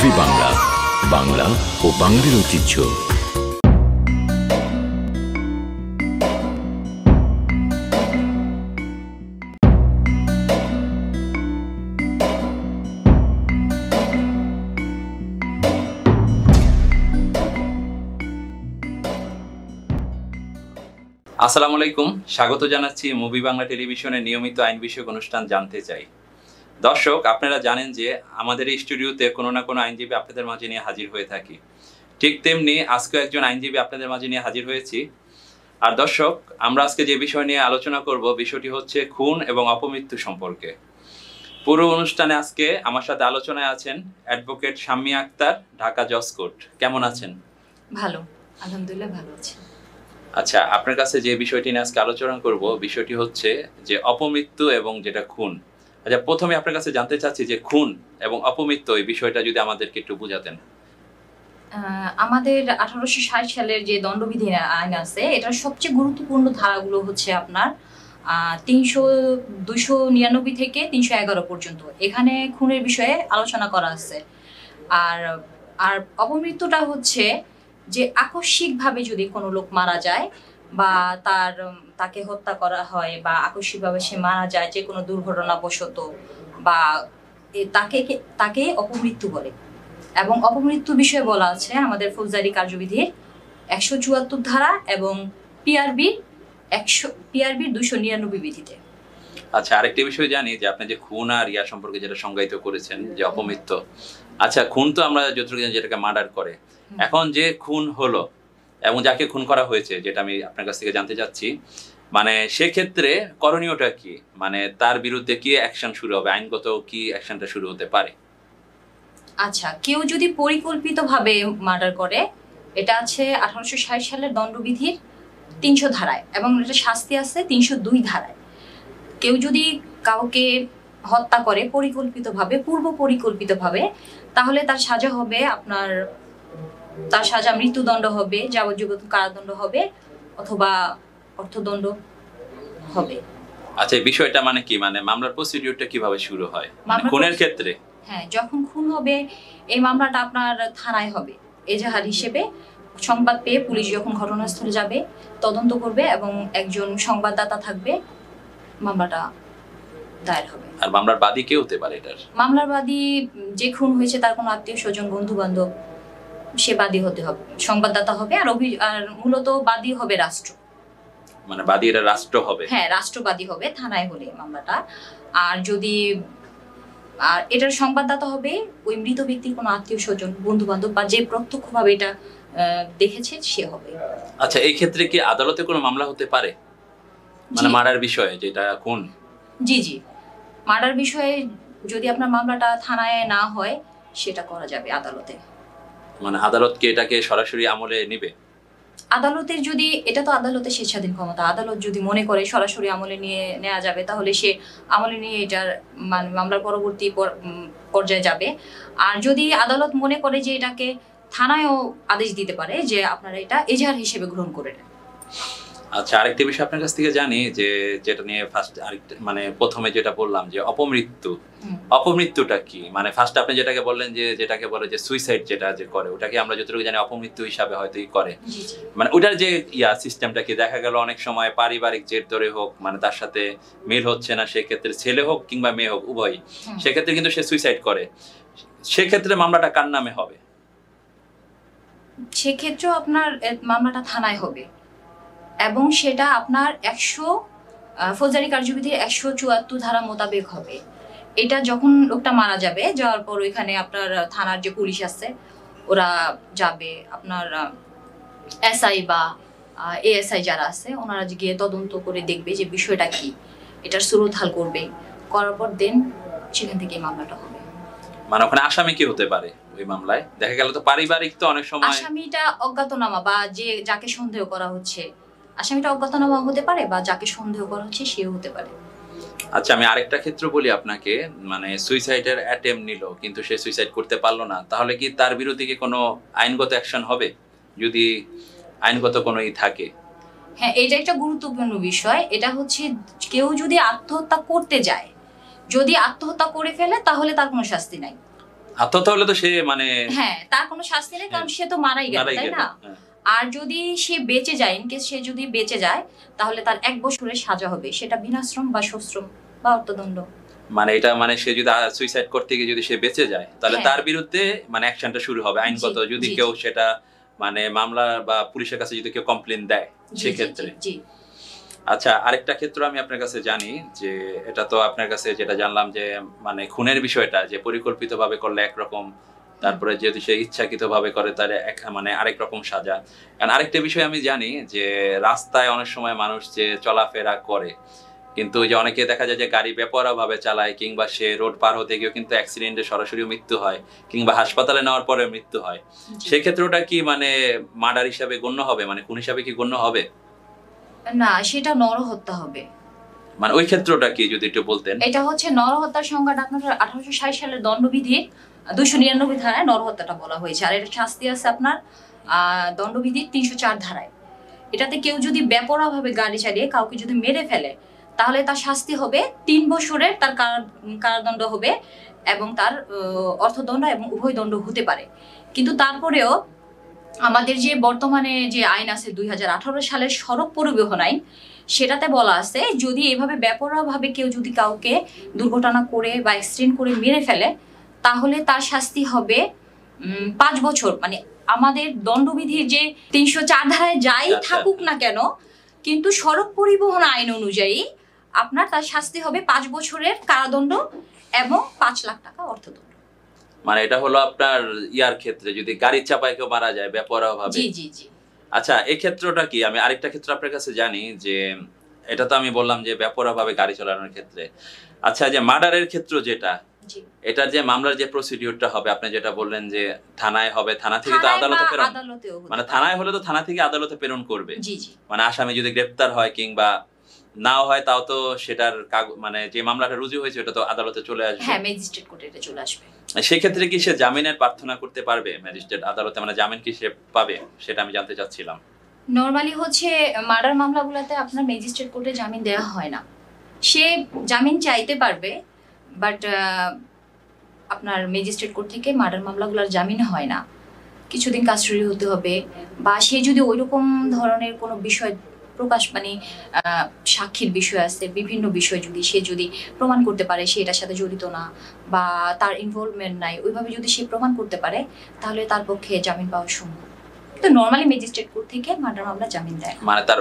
Movie Bangla, Bangla ও বাঙালির ঐতিহ্য। আসসালামু আলাইকুম, স্বাগত জানাচ্ছি মুভি বাংলা টেলিভিশনের নিয়মিত আইন বিষয়ক অনুষ্ঠান জানতে চাই। দর্শক, আপনারা জানেন যে আমাদের এই স্টুডিওতে কোনো না কোনো আইনজীবী আপনাদের মাঝে নিয়ে হাজির হয়ে থাকি। ঠিক তেমনি আজকেও একজন আইনজীবী আপনাদের মাঝে নিয়ে হাজির হয়েছি। আর দর্শক, আমরা আজকে যে বিষয় নিয়ে আলোচনা করব, বিষয়টি হচ্ছে খুন এবং অপমৃত্যু সম্পর্কে। পুরো অনুষ্ঠানে আজকে আমার সাথে আলোচনায় আছেন অ্যাডভোকেট শাম্মী আক্তার, ঢাকা জজ কোর্ট। কেমন আছেন? ভালো, আলহামদুলিল্লাহ ভালো আছি। আচ্ছা, আপনার কাছে যে বিষয়টি নিয়ে আজকে আলোচনা করব, বিষয়টি হচ্ছে যে অপমৃত্যু এবং যেটা খুন। আচ্ছা, প্রথমে আপনার কাছে জানতে চাচ্ছি যে খুন এবং অপমৃত্যু এই বিষয়টা যদি আমাদেরকে একটু বুঝাতেন। আমাদের 1860 সালের যে দণ্ডবিধি আইন আছে, এটার সবচেয়ে গুরুত্বপূর্ণ ধারাগুলো হচ্ছে আপনার 299 থেকে 311 পর্যন্ত। এখানে খুনের বিষয়ে আলোচনা করা আছে। আর অপমৃত্যুটা হচ্ছে যে আকস্মিকভাবে যদি কোনো লোক মারা যায় বা তাকে হত্যা করা হয় বা আকস্মিকভাবে সে মারা যায় যে কোনো দুর্ঘটনাবশত, বা তাকে অপমৃত্যু বলে। এবং অপমৃত্যু বিষয়ে বলা আছে আমাদের ফৌজদারি কার্যবিধির 174 ধারা এবং পিআরবির 299 বিধিতে। আচ্ছা, আরেকটি বিষয় জানি যে আপনি যে খুন আর ইয়া সম্পর্কে যেটা সংজ্ঞায়িত করেছেন যে অপমৃত্যু। আচ্ছা, খুন তো আমরা যতটুকু জানি যেটাকে মার্ডার করে। এখন যে খুন হলো এবং যাকে খুন করা হয়েছে, যেটা আমি আপনার কাছ থেকে জানতে চাচ্ছি, মানে সেক্ষেত্রে করণীয়টা কি? মানে তার বিরুদ্ধে কি অ্যাকশন শুরু হবে, আইনগত কি অ্যাকশনটা শুরু হতে পারে? আচ্ছা, কেউ যদি পরিকল্পিতভাবে মার্ডার করে, এটা আছে 1860 সালের দণ্ডবিধির 300 ধারায় এবং এটা শাস্তি আছে 302 ধারায়। কেউ যদি কাউকে হত্যা করে পরিকল্পিতভাবে, পূর্ব পরিকল্পিতভাবে, তাহলে তার সাজা হবে তার সাজা মৃত্যুদণ্ড হবে, যাবজ্জীবন কারাদণ্ড হবে অথবা অর্থদণ্ড হবে। আচ্ছা, এই বিষয়টা মানে কি, মানে মামলার প্রসিডিউরটা কিভাবে শুরু হয় মানে খুনের ক্ষেত্রে? হ্যাঁ, যখন খুন হবে এই মামলাটা আপনার থানায় হবে। এজাহার হিসেবে সংবাদ পেয়ে পুলিশ যখন ঘটনাস্থলে যাবে, তদন্ত করবে এবং একজন সংবাদদাতা থাকবে, মামলাটা দায়ের হবে। আর মামলার বাদী কে হতে পারে এটার? মামলার বাদী যে খুন হয়েছে তার কোনো আত্মীয় স্বজন, বন্ধু বান্ধব, সে বাদী হতে হবে, সংবাদদাতা হবে। আর মূলত বাদী হবে রাষ্ট্র, মানে বাদী এটা রাষ্ট্র হবে? হ্যাঁ, রাষ্ট্রবাদী হবে থানায় হলে মামলাটা। আর এটার সংবাদদাতা হবে ওই মৃত ব্যক্তির কোনো আত্মীয় স্বজন, বন্ধু বান্ধব বা যে প্রত্যক্ষভাবে এটা দেখেছে সে হবে। আচ্ছা, এই ক্ষেত্রে কি আদালতে কোনো মামলা হতে পারে, মানে মার্ডার বিষয়ে যেটা খুন? জি, মার্ডার বিষয়ে যদি আপনার মামলাটা থানায় না হয়, সেটা করা যাবে আদালতে। মানে আদালত কি এটাকে সরাসরি আমলে নেবে? আদালতের যদি, এটা তো আদালতের স্বেচ্ছাধীন ক্ষমতা, আদালত যদি মনে করে সরাসরি আমলে নিয়ে নেওয়া যাবে, তাহলে সে আমলে নিয়ে এটার মামলার পরবর্তী পর্যায়ে যাবে। আর যদি আদালত মনে করে যে এটাকে থানায়ও আদেশ দিতে পারে যে আপনারা এটা এজাহার হিসেবে গ্রহণ করে নেন। আচ্ছা, আরেকটি বিষয় আপনার কাছ থেকে জানি যে যেটা নিয়ে ফার্স্ট আরেকটা, মানে প্রথমে যেটা বললাম যে অপমৃত্যুটা কি? মানে ফার্স্ট আপনি যেটাকে বললেন যে যেটাকে বলে যে সুইসাইড, যেটা যে করে ওটাকে আমরা যতটুকু জানি অপমৃত্যু হিসাবে হয়তো করে। মানে ওটার যে সিস্টেমটা কি, দেখা গেল অনেক সময় পারিবারিক জের ধরে হোক, মানে তার সাথে মিল হচ্ছে না, সেক্ষেত্রে ছেলে হোক কিংবা মেয়ে হোক উভয়, সেক্ষেত্রে কিন্তু সে সুইসাইড করে, সেক্ষেত্রে মামলাটা কার নামে হবে? সেক্ষেত্রেও আপনার মামলাটা থানায় হবে এবং সেটা আপনার ফৌজদারি কার্যবিধির 174 ধারা মোতাবেক হবে। এটা যখন লোকটা মারা যাবে, যাওয়ার পর ওইখানে আপনার থানার যে পুলিশ আছে ওরা যাবে, আপনার এসআই বা এএসআই যারা আছে ওনারা গিয়ে তদন্ত করে দেখবে যে বিষয়টা কি, এটার সুরতহাল করবে, করার পর দেন সেখান থেকে মামলাটা হবে। মানে ওখানে আসামি কি হতে পারে ওই মামলায়? দেখা গেল তো পারিবারিক, তো অনেক সময় আসামিটা অজ্ঞাতনামা বা যাকে সন্দেহ করা হচ্ছে, আসামিটা অজ্ঞাতনামা হতে পারে বা যাকে সন্দেহ করা হচ্ছে সেও হতে পারে। আচ্ছা, আমি আরেকটা ক্ষেত্র বলি আপনাকে, মানে সুইসাইডের অ্যাটেম্প নিল কিন্তু সে সুইসাইড করতে পারলো না, তাহলে কি তার বিরুদ্ধে কি কোনো আইনগত অ্যাকশন হবে যদি আইনগত কোনো থাকে? হ্যাঁ, এটা একটা গুরুত্বপূর্ণ বিষয়। এটা হচ্ছে কেউ যদি আত্মহত্যা করতে যায়, যদি আত্মহত্যা করে ফেলে তাহলে তার কোনো শাস্তি নাই। আত্মহত্যা হলে তো সে মানে হ্যাঁ, তার কোনো শাস্তি নেই, কারণ সে তো মারাই গেল, মারাই তাই গেল। না? হ্যাঁ। আর যদি সে বেঁচে যায়, ইনকেস সে যদি বেঁচে যায়, তাহলে তার 1 বছরের সাজা হবে, সেটা বিনাশ্রম বা সশ্রম বা অর্থদণ্ড। মানে এটা মানে সে যদি সুইসাইড করতে গিয়ে যদি সে বেঁচে যায়, তাহলে হ্যাঁ। তার বিরুদ্ধে মানে অ্যাকশনটা শুরু হবে আইনগত, জি, যদি জি, কেউ জি। সেটা মানে মামলা বা পুলিশের কাছে যদি কেউ কমপ্লেন দেয় জি, জি, সেক্ষেত্রে। জি, জি। আচ্ছা, আরেকটা ক্ষেত্র আমি আপনার কাছে জানি যে এটা তো আপনার কাছে যেটা জানলাম যে মানে খুনের বিষয়টা যে পরিকল্পিতভাবে করলে একরকম, তারপরে যদি সে ইচ্ছাকৃতভাবে করে তার মানে আরেক রকম সাজা। কারণ আরেকটা বিষয় আমি জানি যে রাস্তায় অনেক সময় মানুষ যে চলাফেরা করে, কিন্তু ওই যে অনেকে দেখা যায় যে গাড়ি বেপরোয়া ভাবে চালায়, কিংবা সে রোড পার হতে গিয়েও কিন্তু অ্যাক্সিডেন্টে সরাসরি মৃত্যু হয়, কিংবা হাসপাতালে নেওয়ার পরে মৃত্যু হয়। জি। সেক্ষেত্রে ওটা কি মানে মার্ডার হিসাবে গণ্য হবে, মানে খুন হিসাবে কি গণ্য হবে? না, সেটা নরহত্যা হবে। মানে ওই ক্ষেত্রটা কি যদি একটু বলতেন। এটা হচ্ছে নরহত্যার সংজ্ঞাটা আপনার 1860 সালের দণ্ডবিধির 299 ধারায় নরহত্যাটা বলা হয়েছে। আর এর শাস্তি আছে আপনার দণ্ডবিধির 304 ধারায়। এটাতে কেউ যদি বেপরোয়াভাবে গাড়ি চালিয়ে কাউকে যদি মেরে ফেলে, তাহলে তার শাস্তি হবে 3 বছরের, তার কারাদণ্ড হবে, এবং তার অর্থদণ্ড এবং উভয় দণ্ড হতে পারে। কিন্তু তারপরেও আমাদের যে বর্তমানে যে আইন আছে 2018 সালের সড়ক পরিবহন আইন, সেটাতে বলা আছে যদি এভাবে বেপরোয়াভাবে কেউ যদি কাউকে দুর্ঘটনা করে বা অ্যাক্সিডেন্ট করে মেরে ফেলে, তাহলে তার শাস্তি হবে 5 বছর। মানে আমাদের দণ্ডবিধির যে 304 ধারায় যাই আচ্ছা। থাকুক না কেন, কিন্তু সড়ক পরিবহন আইন অনুযায়ী আপনার তার শাস্তি হবে 5 বছরের কারাদণ্ড এবং 5 লাখ টাকা অর্থদণ্ড। মানে এটা হলো আপনার ইয়ার ক্ষেত্রে যদি গাড়ির চাপায় কেউ মারা যায় বেপরোয়া ভাবে। জি, জি, জি। আচ্ছা, এই ক্ষেত্রটা কি, আমি আরেকটা ক্ষেত্র আপনার কাছে জানি যে এটা তো আমি বললাম যে বেপরোয়া ভাবে গাড়ি চালানোর ক্ষেত্রে। আচ্ছা, যে মার্ডারের ক্ষেত্র যেটা, জি। এটার যে মামলার যে প্রসিডিউরটা হবে, আপনি যেটা বললেন যে থানায় হবে, থানা থেকে তো থানায় আদালতে বা প্রেরণ, আদালতেও হতে মানে পারে। থানায় হলে তো থানা থেকে আদালতে প্রেরণ করবে। জি, জি। মানে আসামি যদি গ্রেপ্তার হয় কিংবা নাও হয়, তাও তো সেটার মানে যে মামলাটা রুজু হয়েছে ওটা তো আদালতে চলে আসবে। হ্যাঁ, ম্যাজিস্ট্রেট কোর্টে এটা চলে আসবে। সেই ক্ষেত্রে কি সে জামিনের প্রার্থনা করতে পারবে ম্যাজিস্ট্রেট আদালতে, মানে জামিন কি সে পাবে, সেটা আমি জানতে চাচ্ছিলাম। নরমালি হচ্ছে মার্ডার মামলাগুলোতে আপনার ম্যাজিস্ট্রেট কোর্টে জামিন দেওয়া হয় না। সে জামিন চাইতে পারবে, বাট আপনার ম্যাজিস্ট্রেট কোর্ট থেকে মার্ডার মামলাগুলোর জামিন হয় না। কিছুদিন কাস্টডি হতে হবে, বা সে যদি ওইরকম ধরনের কোনো বিষয় প্রকাশ, মানে সাক্ষীর বিষয় আছে, বিভিন্ন বিষয় যদি প্রমাণ করতে পারে সে এটার সাথে জড়িত না বা তার ইনভলভমেন্ট নাই, ওইভাবে যদি সে প্রমাণ করতে পারে, তাহলে তার পক্ষে জামিন পাওয়া সম্ভব। তো নরমালি ম্যাজিস্ট্রেট কোর্ট থেকে মার্ডার মামলা জামিন দেয়। মানে তার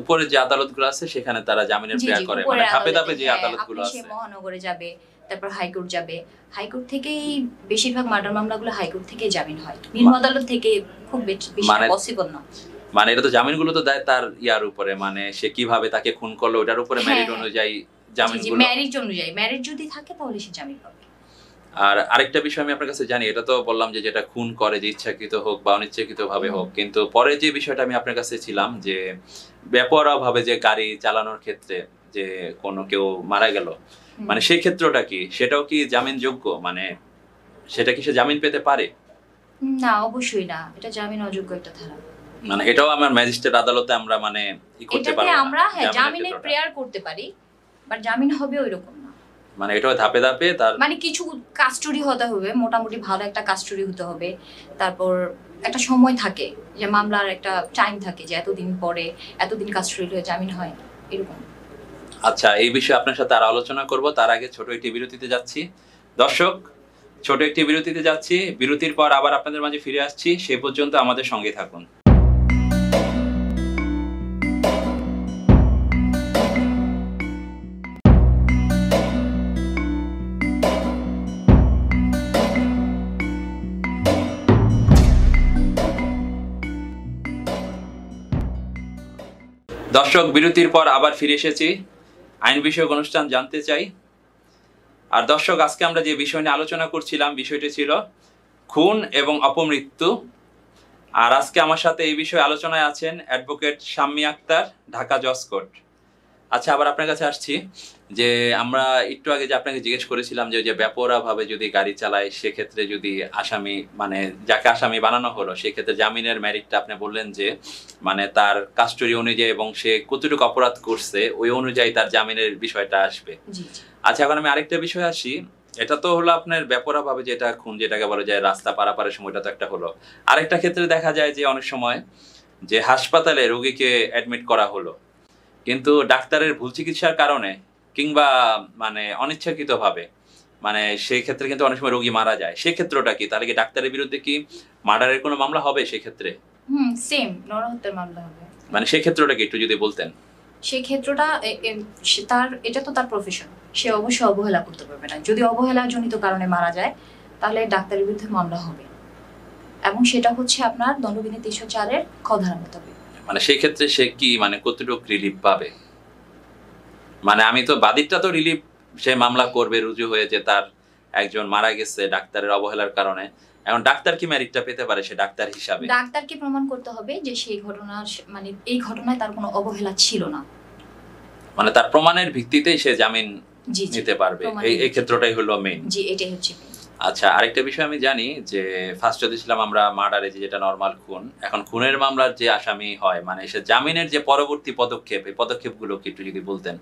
উপরে যে আদালতগুলো আছে সেখানে তারা জামিনের জি, প্রেয়ার জি, করে, মানে উপরের ধাপে আদালতে, ধাপে যে হ্যাঁ, আদালতগুলো আপনি আছে। সে মহানগরে যাবে, তারপর হাইকোর্ট যাবে। হাইকোর্ট থেকেই বেশিরভাগ মার্ডার মামলাগুলো হাইকোর্ট থেকেই জামিন হয়, নিম্ন আদালত থেকে খুব বেশি মানে- পসিবল না। মানে এটা তো জামিনগুলো তো দেয় তার ইয়ার উপরে, মানে সে কিভাবে তাকে খুন করলো ওটার উপরে হ্যাঁ, মেরিট হ্যাঁ। অনুযায়ী জি, জি, জামিনগুলো। ম্যারিট অনুযায়ী, ম্যারিট যদি থাকে তাহলে সে জামিন পাবে। আর আরেকটা বিষয় আমি আপনার কাছে জানি, এটা তো বললাম যে যেটা খুন করে, যে ইচ্ছাকৃত হোক বা অনিচ্ছাকৃত ভাবে হোক, কিন্তু পরে যে বিষয়টা আমি আপনার কাছে ছিলাম যে বেপরোয়া ভাবে যে গাড়ি চালানোর ক্ষেত্রে যে কোনো কেউ মারা গেল, মানে সেই ক্ষেত্রটা কি, সেটাও কি জামিনযোগ্য, মানে সেটা কি সে জামিন পেতে পারে? না, অবশ্যই না, এটা জামিন অযোগ্য একটা ধারা। মানে এটাও আমার ম্যাজিস্ট্রেট আদালতে আমরা মানে ই করতে এটাতে পারবো না, আমরা জামিনের জামিনের ক্ষেত্রটা। প্রেয়ার করতে পারি, বাট জামিন হবে ওইরকম না। মানে এটাও ধাপে ধাপে তার মানে কিছু কাস্টডি হতে হবে, মোটামুটি ভালো একটা কাস্টডি হতে হবে, তারপর একটা সময় থাকে, যে মামলার একটা টাইম থাকে যে এতদিন পরে এতদিন কাস্টডি হয়ে জামিন হয়, এরকম। আচ্ছা, এই বিষয়ে আপনার সাথে আর আলোচনা করব, তার আগে ছোট একটি বিরতিতে যাচ্ছি। দর্শক, ছোট একটি বিরতিতে যাচ্ছি, বিরতির পর আবার আপনাদের মাঝে ফিরে আসছি, সে পর্যন্ত আমাদের সঙ্গে থাকুন। দর্শক, বিরতির পর আবার ফিরে এসেছি, আইন বিষয়ক অনুষ্ঠান জানতে চাই। আর দর্শক, আজকে আমরা যে বিষয় নিয়ে আলোচনা করছিলাম, বিষয়টি ছিল খুন এবং অপমৃত্যু। আর আজকে আমার সাথে এই বিষয়ে আলোচনায় আছেন অ্যাডভোকেট শাম্মী আক্তার, ঢাকা জজ কোর্ট। আচ্ছা, আবার আপনার কাছে আসছি যে আমরা একটু আগে যে আপনাকে জিজ্ঞেস করেছিলাম যে বেপরোয়া ভাবে যদি গাড়ি চালায়, সেক্ষেত্রে যদি আসামি, মানে যাকে আসামি বানানো হলো, সেক্ষেত্রে জামিনের মেরিটটা আপনি বললেন যে মানে তার কাস্টডি অনুযায়ী এবং সে কতটুকু অপরাধ করছে ওই অনুযায়ী তার জামিনের বিষয়টা আসবে। জি, জি। আচ্ছা, এখন আমি আরেকটা বিষয় আসি এটা তো হলো আপনার ব্যাপারা ভাবে যেটা খুন, যেটাকে বলা যায় রাস্তা পারাপারের সময়টা তো একটা হলো। আরেকটা ক্ষেত্রে দেখা যায় যে অনেক সময় যে হাসপাতালে রোগীকে অ্যাডমিট করা হলো, কিন্তু ডাক্তারের ভুল চিকিৎসার কারণে কিংবা মানে অনিচ্ছাকৃতভাবে মানে সেই ক্ষেত্রে কিন্তু অনেক সময় রোগী মারা যায়। সেক্ষেত্রটা কি তাহলে কি ডাক্তারের বিরুদ্ধে কি মার্ডারের কোনো মামলা হবে সেক্ষেত্রে? সেম নরহত্যার মামলা হবে। মানে সেই ক্ষেত্রটা কি একটু যদি বলতেন। সেই ক্ষেত্রটা তার এটা তো তার প্রফেশন, সে অবশ্যই অবহেলা করতে পারবে না। যদি অবহেলাজনিত কারণে মারা যায় তাহলে ডাক্তারের বিরুদ্ধে মামলা হবে, এবং সেটা হচ্ছে আপনার দণ্ডবিধি ৩০৪-এর খ ধারা মোতাবেক। মানে সেই ক্ষেত্রে সে কি মানে কতটুকু রিলিফ পাবে? মানে আমি তো বাদীরটা তো রিলিফ, সে মামলা করবে, রুজু হয়েছে, তার একজন মারা গেছে ডাক্তারের অবহেলার কারণে, এখন ডাক্তার কি মেরিটটা পেতে পারে সে ডাক্তার হিসাবে? ডাক্তারকে প্রমাণ করতে হবে যে সেই ঘটনার মানে এই ঘটনায় তার কোনো অবহেলা ছিল না। মানে তার প্রমাণের ভিত্তিতেই সে জামিন জি নিতে পারবে, এই ক্ষেত্রটাই হলো মেইন। জি, এটাই হচ্ছে main। আচ্ছা, আরেকটা বিষয় আমি জানি যে ফার্স্টে দিয়েছিলাম আমরা মার্ডারে, যেটা নরমাল খুন, এখন খুনের মামলার যে আসামি হয় মানে সে জামিনের যে পরবর্তী পদক্ষেপ, এই পদক্ষেপগুলো কি একটু যদি বলতেন।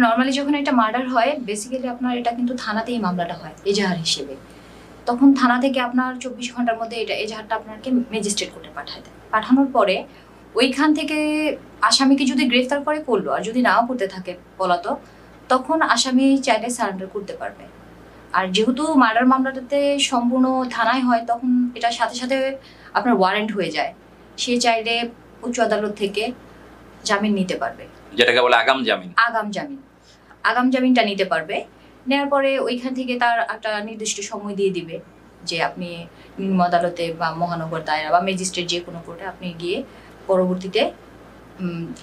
নরমালি যখন এটা মার্ডার হয় বেসিক্যালি আপনার এটা কিন্তু থানাতেই মামলাটা হয় এজাহার হিসেবে। তখন থানা থেকে আপনার ২৪ ঘন্টার মধ্যে এটা এজাহারটা আপনাকে ম্যাজিস্ট্রেট কোর্টে পাঠায় দেয়। পাঠানোর পরে ওইখান থেকে আসামিকে যদি গ্রেফতার করে করলো, আর যদি নাও করতে থাকে পলাতক, তখন আসামি চাইলে সারেন্ডার করতে পারবে। আর যেহেতু মার্ডার মামলাটাতে সম্পূর্ণ থানায় হয়, তখন এটার সাথে সাথে আপনার ওয়ারেন্ট হয়ে যায়, সে চাইলে উচ্চ আদালত থেকে জামিন নিতে পারবে, যেটাকে বলে আগাম জামিন। আগাম জামিনটা নিতে পারবে। নেওয়ার পরে ওইখান থেকে তার একটা নির্দিষ্ট সময় দিয়ে দিবে যে আপনি নিম্ন আদালতে বা মহানগর দায়রা বা ম্যাজিস্ট্রেট যে কোনো কোর্টে আপনি গিয়ে পরবর্তীতে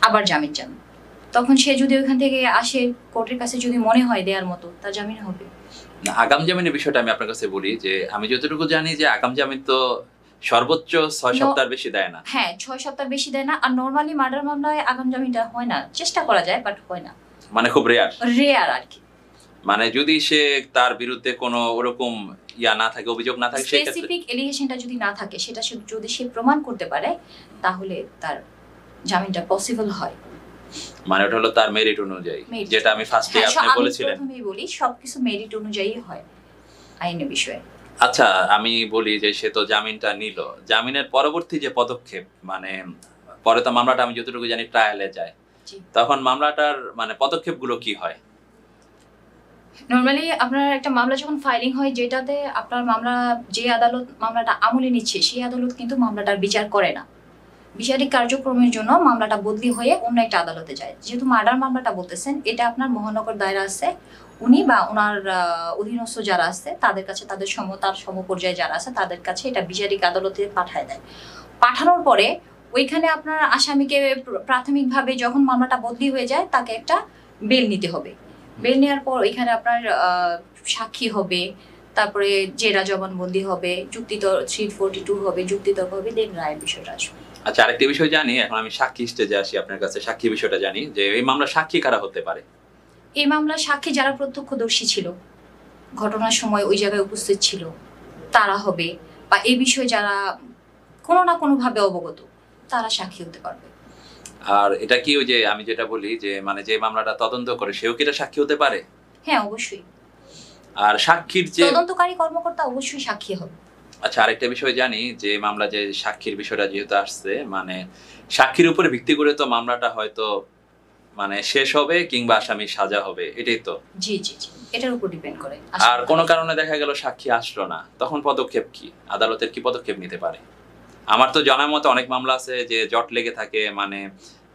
আবার জামিন চান। তখন সে যদি ওইখান থেকে আসে, কোর্টের কাছে যদি মনে হয় দেওয়ার মতো, তার জামিন হবে। আগাম জামিনের বিষয়টা আমি আপনার কাছে বলি যে আমি যতটুকু জানি যে আগাম জামিন তো সর্বোচ্চ ৬ সপ্তাহের বেশি দেয় না। হ্যাঁ, ৬ সপ্তাহ বেশি দেয় না। আর নরমালি মার্ডার মামলায় আগাম জামিনটা হয় না, চেষ্টা করা যায় বাট হয় না, মানে খুব রেয়ার আর কি। মানে যদি সে তার বিরুদ্ধে কোনো ওরকম ইয়া না থাকে, অভিযোগ না থাকে, সেই ক্ষেত্রে স্পেসিফিক এলিগেশনটা যদি না থাকে, সেটা যদি সে প্রমাণ করতে পারে, তাহলে তার জামিনটা পসিবল হয়। মানে ওটা হলো তার মেরিট অনুযায়ী, যেটা আমি ফার্স্টে আপনি বলেছিলেন। আমি প্রথমেই বলি সবকিছু মেরিট অনুযায়ী হয় আইনের বিষয়ে। আচ্ছা, আমি বলি যে সে তো জামিনটা নিল, জামিনের পরবর্তী যে পদক্ষেপ মানে পরে তো মামলাটা আমি যতটুকু জানি ট্রায়ালে যায়, তখন মামলাটার মানে পদক্ষেপগুলো কি হয়? নরমালি আপনার একটা মামলা যখন ফাইলিং হয়, যেটাতে আপনার মামলা যে আদালত মামলাটা আমলে নিচ্ছে সেই আদালত কিন্তু মামলাটার বিচার করে না। বিচারিক কার্যক্রমের জন্য মামলাটা বদলি হয়ে অন্য একটা আদালতে যায়। যেহেতু মার্ডার মামলাটা বলতেছেন, এটা আপনার মহানগর দায়রা আছে, উনি বা ওনার অধীনস্থ যারা আছে তাদের কাছে, তার সমপর্যায়ে যারা আছে তাদের কাছে এটা বিচারিক আদালতে পাঠায় দেয়। পাঠানোর পরে ওইখানে আপনার আসামিকে প্রাথমিকভাবে যখন মামলাটা বদলি হয়ে যায়, তাকে একটা বেল নিতে হবে। বেল নেওয়ার পর ওইখানে আপনার সাক্ষী হবে, তারপরে জেরা জবানবন্দি হবে, যুক্তিতর্ক 342 হবে, যুক্তিতর্ক হবে, দেন রায়ের বিষয়টা আসবে। আচ্ছা, আরেকটা বিষয় জানি, এখন আমি সাক্ষী স্টেজে আসি আপনার কাছে। সাক্ষী বিষয়টা জানি যে এই মামলা সাক্ষী কারা হতে পারে? এই মামলার সাক্ষী যারা প্রত্যক্ষদর্শী ছিল, ঘটনার সময় ওই জায়গায় উপস্থিত ছিল, তারা হবে, বা এই বিষয়ে যারা কোনো না কোনোভাবে অবগত, তারা সাক্ষী হতে পারবে। আর এটা কি ওই যে আমি যেটা বলি যে মানে যে মামলাটা তদন্ত করে সেও কি এটা সাক্ষী হতে পারে? হ্যাঁ, অবশ্যই। আর সাক্ষীর যে তদন্তকারী কর্মকর্তা অবশ্যই সাক্ষী হবে। আচ্ছা, আরেকটা বিষয় জানি যে মামলা যে সাক্ষীর বিষয়টা যেহেতু আসছে, মানে সাক্ষীর উপরে ভিত্তি করে তো মামলাটা হয়তো মানে শেষ হবে কিংবা আসামি সাজা হবে, এটাই তো? জি জি জি, এটার উপর ডিপেন্ড করে। আর কোনো কারণে দেখা গেল সাক্ষী আসলো না, তখন পদক্ষেপ কি? আদালতের কি পদক্ষেপ নিতে পারে? আমার তো জানার মতো অনেক মামলা আছে যে জট লেগে থাকে, মানে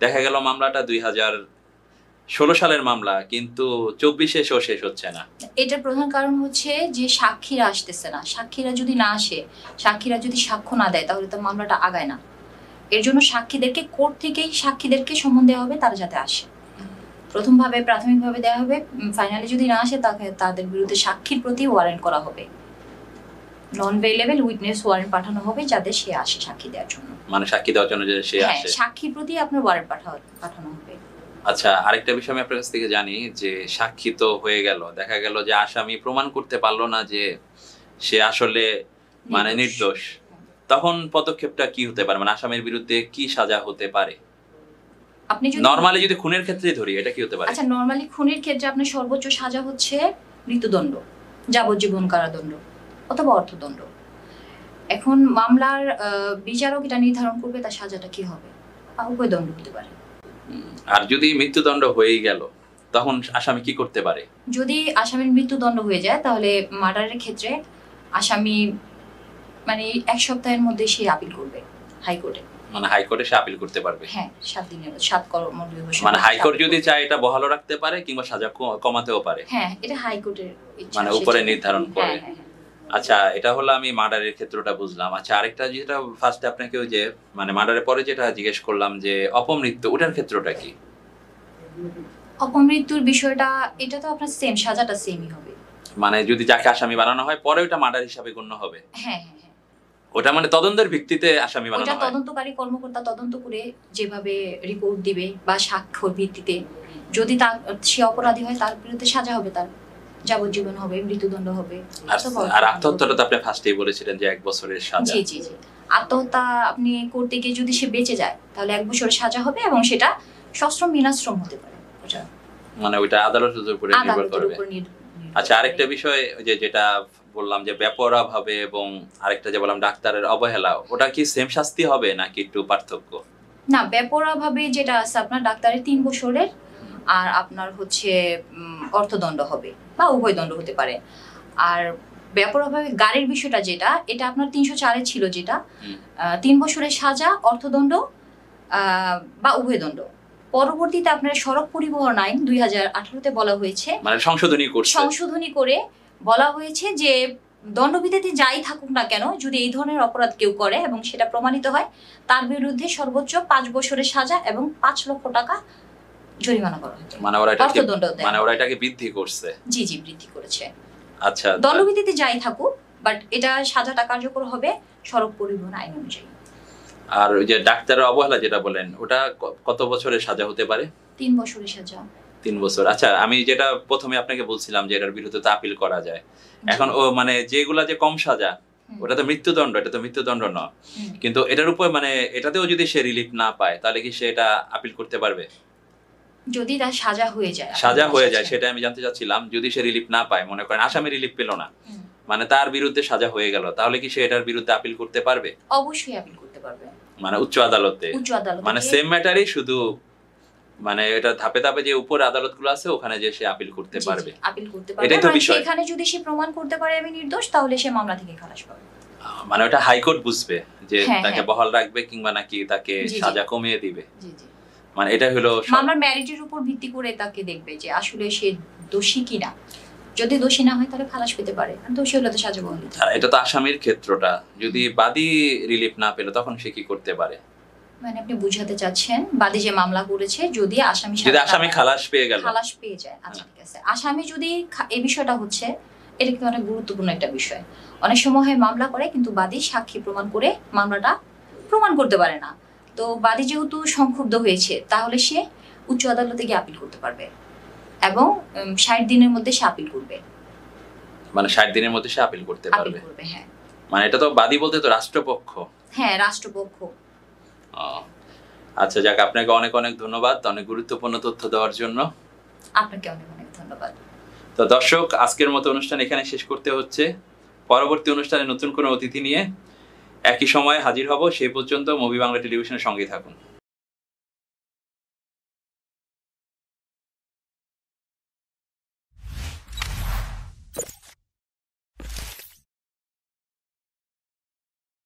দেখা গেল মামলাটা 2016 সালের মামলা, কিন্তু 24-এ শেষ হচ্ছে না। এটার প্রধান কারণ হচ্ছে যে সাক্ষীরা আসতেছে না। সাক্ষীরা যদি না আসে, সাক্ষীরা যদি সাক্ষ্য না দেয়, তাহলে তো মামলাটা আগায় না। এর জন্য সাক্ষীদেরকে কোর্ট থেকেই সাক্ষীদেরকে সমন দেওয়া হবে, তারা যাতে আসে। প্রাথমিকভাবে দেওয়া হবে, ফাইনালি যদি না আসে তাকে তাদের বিরুদ্ধে সাক্ষীর প্রতি ওয়ারেন্ট করা হবে, নন ভেইলেবল উইটনেস ওয়ারেন্ট পাঠানো হবে, যাতে সে আসে সাক্ষী দেওয়ার জন্য। মানে সাক্ষী দেওয়ার জন্য যে সে আসে, সাক্ষীর প্রতি আপনার ওয়ারেন্ট পাঠানো হবে। আচ্ছা, আরেকটা বিষয় আমি আপনার কাছ থেকে জানি যে সাক্ষী তো হয়ে গেল, দেখা গেল যে আসামি প্রমাণ করতে পারলো না যে সে আসলে মানে নির্দোষ, তখন পদক্ষেপটা কি হতে পারে? মানে আসামির বিরুদ্ধে কি সাজা হতে পারে? আপনি যদি নরমালি যদি খুনের ক্ষেত্রে ধরি, এটা কি হতে পারে? আচ্ছা, নরমালি খুনের ক্ষেত্রে আপনার সর্বোচ্চ সাজা হচ্ছে মৃত্যুদণ্ড, যাবজ্জীবন কারাদণ্ড অথবা অর্থদণ্ড। এখন মামলার বিচারক এটা নির্ধারণ করবে তার সাজাটা কি হবে, বা উভয় দণ্ড হতে পারে। আর যদি মৃত্যুদণ্ড হয়েই গেল তখন আসামি কি করতে পারে? যদি আসামির মৃত্যুদণ্ড হয়ে যায় তাহলে মার্ডারের ক্ষেত্রে আসামি মানে 1 সপ্তাহের মধ্যে সে আপিল করবে হাইকোর্টে। মানে হাইকোর্টে সে আপিল করতে পারবে? হ্যাঁ, 7 দিনের 7 কর্মদিবস। মানে হাইকোর্ট যদি চায় এটা বহালও রাখতে পারে কিংবা সাজা কমাতেও পারে? হ্যাঁ, এটা হাইকোর্টের ইচ্ছা, মানে উপরে সেটা- নির্ধারণ করে। হ্যাঁ, হ্যাঁ। আচ্ছা, এটা হলো আমি মার্ডারের ক্ষেত্রটা বুঝলাম। আচ্ছা, আরেকটা যেটা ফার্স্টে আপনাকে ওই যে মানে মার্ডারের পরে যেটা জিজ্ঞেস করলাম যে অপমৃত্যু, ওটার ক্ষেত্রটা কি? অপমৃত্যুর বিষয়টা এটা তো আপনার সেম, সাজাটা সেমই হবে। মানে যদি যাকে আসামি বানানো হয় পরে ওটা মার্ডার হিসাবে গণ্য হবে? হ্যাঁ হ্যাঁ হ্যাঁ, ওটা মানে তদন্তের ভিত্তিতে আসামি বানানো ওটা হয়? তদন্তকারী কর্মকর্তা তদন্ত করে যেভাবে রিপোর্ট দিবে বা সাক্ষ্যর ভিত্তিতে যদি সে অপরাধী হয় তার বিরুদ্ধে সাজা হবে, তার যাবজ্জীবন হবে, মৃত্যুদণ্ড হবে। আর আত্মহত্যাটা তো আপনি ফার্স্টেই বলেছিলেন যে 1 বছরের সাজা। জি জি জি, আত্মহত্যা আপনি করতে গিয়ে যদি সে বেঁচে যায় তাহলে 1 বছরের সাজা হবে এবং সেটা সশ্রম বিনাশ্রম হতে পারে। ওটা মানে ওইটা আদালতের উপরে নির্ভর আদালতের করবে। উপর আচ্ছা, আরেকটা বিষয় ওই যে যেটা বললাম যে বেপরোয়া ভাবে এবং আরেকটা যে বললাম ডাক্তারের অবহেলা, ওটা কি সেম শাস্তি হবে নাকি একটু পার্থক্য? না, বেপরোয়া ভাবে যেটা আছে আপনার ডাক্তারের 3 বছরের, আর আপনার হচ্ছে অর্থদণ্ড হবে বা উভয় দণ্ড হতে পারে। আর বেপরোয়া ভাবে গাড়ির বিষয়টা যেটা, এটা আপনার 304-এ ছিল যেটা 3 বছরের সাজা, অর্থদণ্ড বা উভয় দণ্ড। পরবর্তীতে আপনার সড়ক পরিবহন আইন 2018-তে বলা হয়েছে, মানে সংশোধনী করে বলা হয়েছে যে দণ্ডবিধিতে যাই থাকুক না কেন, যদি এই ধরনের অপরাধ কেউ করে এবং সেটা প্রমাণিত হয় তার বিরুদ্ধে সর্বোচ্চ 5 বছরের সাজা এবং 5 লক্ষ টাকা জরিমানা করা হবে। মানে ওরা এটাকে অর্থদণ্ড দেয়। মানে ওরা এটাকে বৃদ্ধি করছে? জি জি, বৃদ্ধি করেছে। আচ্ছা, দণ্ডবিধিতে যাই থাকুক, বাট এটা সাজাটা কার্যকর হবে সড়ক পরিবহন আইন অনুযায়ী। আর ওই যে ডাক্তারের অবহেলা যেটা বলেন, ওটা কত বছরের সাজা হতে পারে? 3 বছরের সাজা। 3 বছর। আচ্ছা, আমি যেটা প্রথমে আপনাকে বলছিলাম যে এটার বিরুদ্ধে তো আপিল করা যায়। এখন ও মানে যেগুলা যে কম সাজা, ওটা তো মৃত্যুদণ্ড, এটা তো মৃত্যুদণ্ড না। কিন্তু এটার উপর মানে এটাতেও যদি সে রিলিফ না পায় তাহলে কি সে এটা আপিল করতে পারবে? যদি তার সাজা হয়ে যায়, সেটা আমি জানতে চাচ্ছিলাম। যদি সে রিলিফ না পায়, মনে করেন আসামি রিলিফ পেল না, মানে তার বিরুদ্ধে সাজা হয়ে গেল, তাহলে কি সে এটার বিরুদ্ধে আপিল করতে পারবে? অবশ্যই আপিল করতে পারবে। মানে উচ্চ আদালতে? মানে সেম ম্যাটারই, শুধু মানে এটা ধাপে ধাপে যে উপর আদালতগুলো আছে ওখানে যে সে আপিল করতে পারবে? আপিল করতে পারবে। এটাই তো বিষয়। এখানে যদি সে প্রমাণ করতে পারে আমি নির্দোষ, তাহলে সে মামলা থেকে খালাস পাবে। মানে ওটা হাইকোর্ট বুঝবে যে হ্যাঁ, তাকে হ্যাঁ। বহাল রাখবে কিংবা নাকি তাকে জি, জি। সাজা কমিয়ে দিবে। জি জি, মানে এটা হলো মামলার মেরিটের উপর ভিত্তি করে তাকে দেখবে যে আসলে সে দোষী কিনা। যদি দোষী না হয় তাহলে খালাস পেতে পারে, আর দোষী হলে তো সাজা বহাল দিতে আর হবে। এটা তো আসামির ক্ষেত্রটা। যদি বাদী রিলিফ না পেলে তখন সে কি করতে পারে? মানে আপনি বুঝাতে চাচ্ছেন বাদী যে মামলা করেছে যদি আসামি খালাস পেয়ে গেল? খালাস পেয়ে যায়, আচ্ছা ঠিক আছে। আসামি যদি এই বিষয়টা হচ্ছে, এটা কিন্তু অনেক গুরুত্বপূর্ণ একটা বিষয়। অনেক সময় মামলা করে কিন্তু বাদী সাক্ষী প্রমাণ করে মামলাটা প্রমাণ করতে পারে না। তো বাদী যেহেতু সংক্ষুব্ধ হয়েছে তাহলে সে উচ্চ আদালতে গিয়ে আপিল করতে পারবে এবং 60 দিনের মধ্যে সে আপিল করবে। মানে 60 দিনের মধ্যে সে আপিল করতে পারবে? হ্যাঁ। মানে এটা তো বাদী বলতে তো রাষ্ট্রপক্ষ? হ্যাঁ, রাষ্ট্রপক্ষ। আচ্ছা, যাক, আপনাকে অনেক অনেক ধন্যবাদ অনেক গুরুত্বপূর্ণ তথ্য দেওয়ার জন্য। আপনাকে অনেক অনেক ধন্যবাদ। তো দর্শক, আজকের মতো অনুষ্ঠান এখানে শেষ করতে হচ্ছে। পরবর্তী অনুষ্ঠানে নতুন কোনো অতিথি নিয়ে একই সময়ে হাজির হব। সেই পর্যন্ত মুভি বাংলা টেলিভিশনের সঙ্গেই থাকুন।